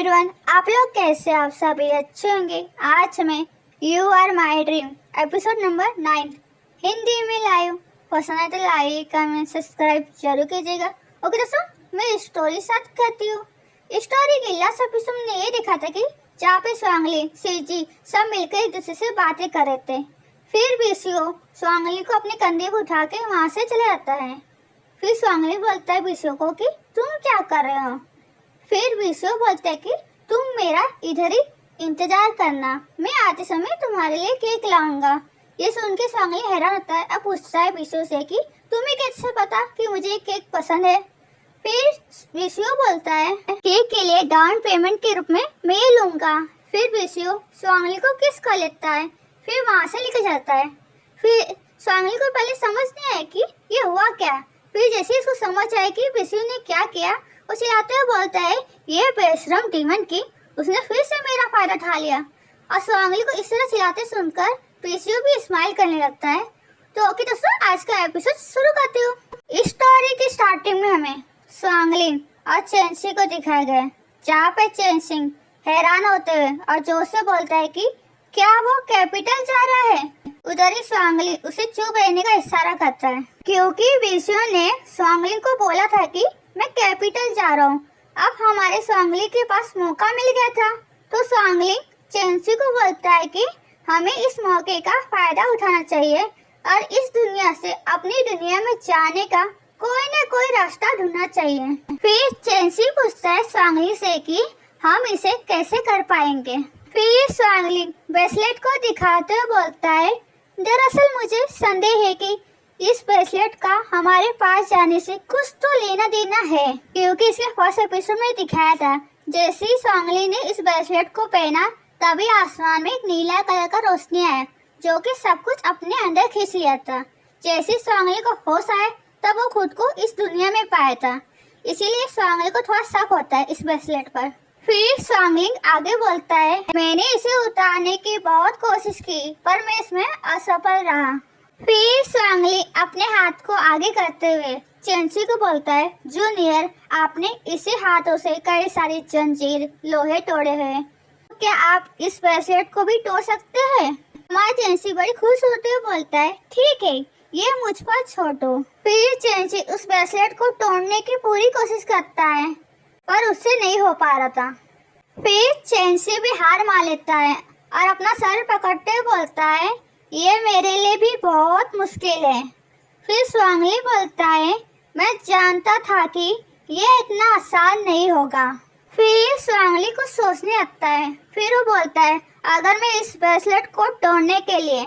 Everyone, आप लोग कैसे? आप सभी अच्छे होंगे। आज मैं you are my dream episode number 9 Hindi में लाइव। पसंद है तो लाइक कमेंट सब्सक्राइब जरूर कीजिएगा। ओके दोस्तों, मैं स्टोरी स्टार्ट करती हूँ। स्टोरी के लास्ट एपिसोड में ये दिखा था कि जहाँ पे स्वांगली सीजी सब मिलकर एक दूसरे से बातें कर रहे थे। फिर बीसीओ स्वांगली को अपने कंधे पर उठा के वहाँ से चले जाता है। फिर स्वांगली बोलता है बीसीओ को कि तुम क्या कर रहे हो। फिर बीसीओ बोलता है कि तुम मेरा इधर ही इंतजार करना, मैं आते समय तुम्हारे लिए केक लाऊंगा। ये सुन के स्वांगली हैरान होता है। अब पूछता है बीसीओ से कि तुम्हें कैसे पता कि मुझे केक पसंद है। फिर बीसीओ बोलता है केक के लिए डाउन पेमेंट के रूप में मैं ये लूंगा। फिर बीसीओ स्वांगली को किस कर लेता है, फिर वहाँ से लेकर जाता है। फिर स्वांगली को पहले समझ नहीं आया कि ये हुआ क्या। फिर जैसे इसको समझ आया कि बीसीओ ने क्या किया, वो चिल्लाते हुए बोलता है ये बेशरम डीमन की, उसने फिर से मेरा फायदा उठा लिया। और स्वांगली को इस तरह चिल्लाते सुनकर बीसीओ भी स्माइल करने लगता है। तो ओके दोस्तों, आज का एपिसोड शुरू करती हूँ। इस स्टोरी की स्टार्टिंग में हमें स्वांगली और चेंसी को दिखाया गया, जहाँ पे चेंसी हैरान होते हुए और जोर से बोलता है कि क्या वो कैपिटल जा रहा है। उधर ही स्वांगली उसे चुप रहने का इशारा करता है, क्योंकि बीसीओ ने स्वांगली को बोला था कि मैं कैपिटल जा रहा हूँ। अब हमारे स्वांगली के पास मौका मिल गया था। तो स्वांगली चेंसी को बोलता है कि हमें इस मौके का फायदा उठाना चाहिए और इस दुनिया से अपनी दुनिया में जाने का कोई न कोई रास्ता ढूंढना चाहिए। फिर चेंसी पूछता है स्वांगली से कि हम इसे कैसे कर पाएंगे। फिर स्वांगली ब्रेसलेट को दिखाते हुए बोलता है दरअसल मुझे संदेह है कि इस ब्रेसलेट का हमारे पास जाने से कुछ तो लेना देना है, क्योंकि इसके फर्स्ट एपिसोड में दिखाया था जैसे ही स्वांगली ने इस ब्रेसलेट को पहना तभी आसमान में एक नीला कलर का रोशनी आया, जो कि सब कुछ अपने अंदर खींच लिया था। जैसे स्वांगली को होश आया तब वो खुद को इस दुनिया में पाया था, इसीलिए स्वांगली को थोड़ा शक होता है इस ब्रेसलेट पर। फिर स्वांगली आगे बोलता है मैंने इसे उतारने की बहुत कोशिश की पर मैं इसमें असफल रहा। फिर स्वांगली अपने हाथ को आगे करते हुए चेंसी को बोलता है जूनियर, आपने इसी हाथों से कई सारी जंजीर लोहे तोड़े हैं, क्या आप इस ब्रेसलेट को भी तोड़ सकते हैं। हमारा चेंसी बड़ी खुश होते हुए बोलता है ठीक है, ये मुझ पर छोड़ दो। फिर चेंसी उस ब्रेसलेट को तोड़ने की पूरी कोशिश करता है पर उससे नहीं हो पा रहा था। फिर चेंसी भी हार मान लेता है और अपना सर पकड़ते हुए बोलता है ये मेरे लिए भी बहुत मुश्किल है। फिर स्वांगली बोलता है मैं जानता था कि ये इतना आसान नहीं होगा। फिर स्वांगली कुछ सोचने लगता है। फिर वो बोलता है अगर मैं इस ब्रेसलेट को तोड़ने के लिए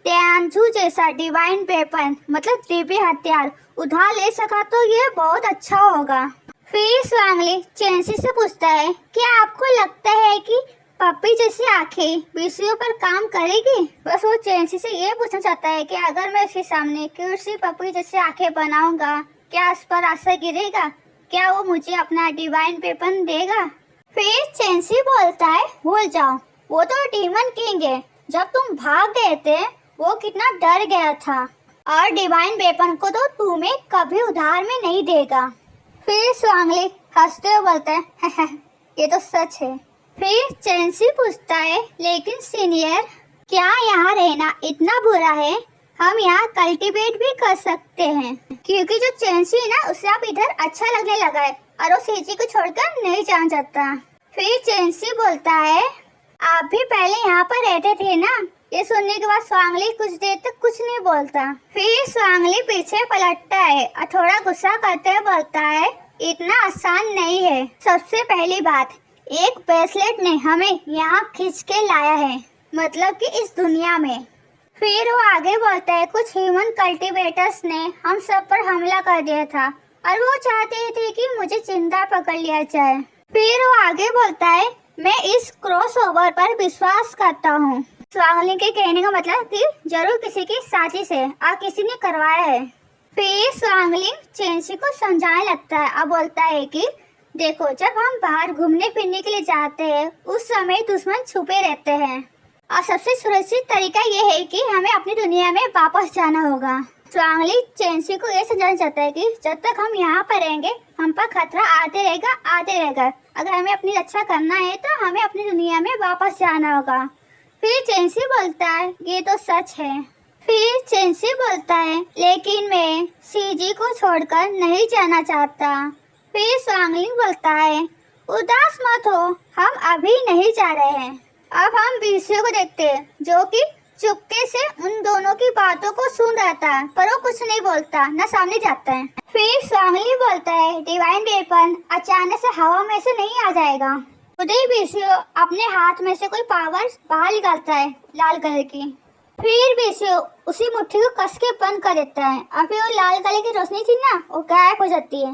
त्यांजू जैसा डिवाइन वेपन मतलब दिव्य हथियार उधार ले सका तो ये बहुत अच्छा होगा। फिर स्वांगली चेंसी से पूछता है क्या आपको लगता है कि पप्पी जैसी आंखें बीसीओ पर काम करेगी। बस वो चेंसी से ये पूछना चाहता है कि अगर मैं उसके सामने क्यूट पप्पी जैसी आंखें बनाऊंगा क्या उस पर असर गिरेगा, क्या वो मुझे अपना डिवाइन वेपन देगा। फिर चेंसी बोलता है भूल जाओ, वो तो डीमन किंग है, जब तुम भाग गए थे वो कितना डर गया था और डिवाइन वेपन को तो तुम्हें कभी उधार में नहीं देगा। फिर स्वांगली हंसते हुए बोलता है ये तो सच है। फिर चेंसी पूछता है लेकिन सीनियर, क्या यहाँ रहना इतना बुरा है, हम यहाँ कल्टीवेट भी कर सकते हैं, क्योंकि जो चेंसी है ना उसे अब इधर अच्छा लगने लगा है और वो सीजी को छोड़कर नहीं जाना चाहता। फिर चेंसी बोलता है आप भी पहले यहाँ पर रहते थे ना। ये सुनने के बाद स्वांगली कुछ देर तक कुछ नहीं बोलता। फिर स्वांगली पीछे पलटता है और थोड़ा गुस्सा करते हुए बोलता है इतना आसान नहीं है। सबसे पहली बात, एक ब्रेसलेट ने हमें यहाँ खींच के लाया है, मतलब कि इस दुनिया में। फिर वो आगे बोलता है कुछ ह्यूमन कल्टीवेटर्स ने हम सब पर हमला कर दिया था और वो चाहते थे कि मुझे जिंदा पकड़ लिया जाए। फिर वो आगे बोलता है मैं इस क्रॉसओवर पर विश्वास करता हूँ। स्वांगली के कहने का मतलब कि जरूर किसी की साजिश है और किसी ने करवाया है। फिर स्वांगली चेंसी को समझाने लगता है और बोलता है कि देखो जब हम बाहर घूमने फिरने के लिए जाते हैं उस समय दुश्मन छुपे रहते हैं और सबसे सुरक्षित तरीका ये है कि हमें अपनी दुनिया में वापस जाना होगा। स्वांगली चेंसी को ये समझाना चाहता है कि जब तक हम यहाँ पर रहेंगे हम पर खतरा आते रहेगा। अगर हमें अपनी रक्षा करना है तो हमें अपनी दुनिया में वापस जाना होगा। फिर चेंसी बोलता है ये तो सच है। फिर चेंसी बोलता है लेकिन मैं सीजी को छोड़कर नहीं जाना चाहता। फिर स्वांगली बोलता है उदास मत हो, हम अभी नहीं जा रहे हैं। अब हम बीसियों को देखते हैं जो कि चुपके से उन दोनों की बातों को सुन रहा था, पर वो कुछ नहीं बोलता, न सामने जाता है। फिर स्वांगली बोलता है डिवाइन वेपन अचानक से हवा में से नहीं आ जाएगा। उदय बीसियो अपने हाथ में से कोई पावर बाहर निकालता है लाल कलर की। फिर बीसियो उसी मुट्ठी को कस के बंद कर देता है और फिर वो लाल कलर की रोशनी थी ना, वो गायब हो जाती है।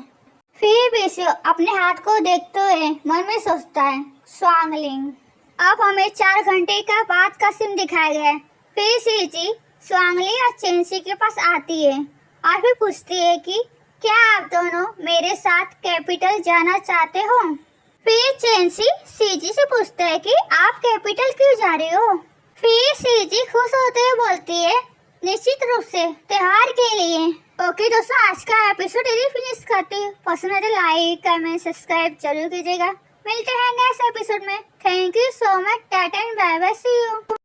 फिर बीसियो अपने हाथ को देखते हुए मन में सोचता है स्वांगलिंग। अब हमें 4 घंटे का बाद का सीन दिखाया गया है। फिर सीजी स्वांगली और चेंसी के पास आती है और फिर पूछती है कि क्या आप दोनों मेरे साथ कैपिटल जाना चाहते हो। फिर चेंसी सीजी से पूछता है कि आप कैपिटल क्यों जा रहे हो। फिर सीजी खुश होते हुए बोलती है निश्चित रूप से त्योहार के लिए। ओके दोस्तों, आज का एपिसोड यही फिनिश करती हूँ। पसंद है तो लाइक कमेंट सब्सक्राइब जरूर कीजिएगा। मिलते हैं नेक्स्ट एपिसोड में। Thank you so much. Tata and bye bye, see you.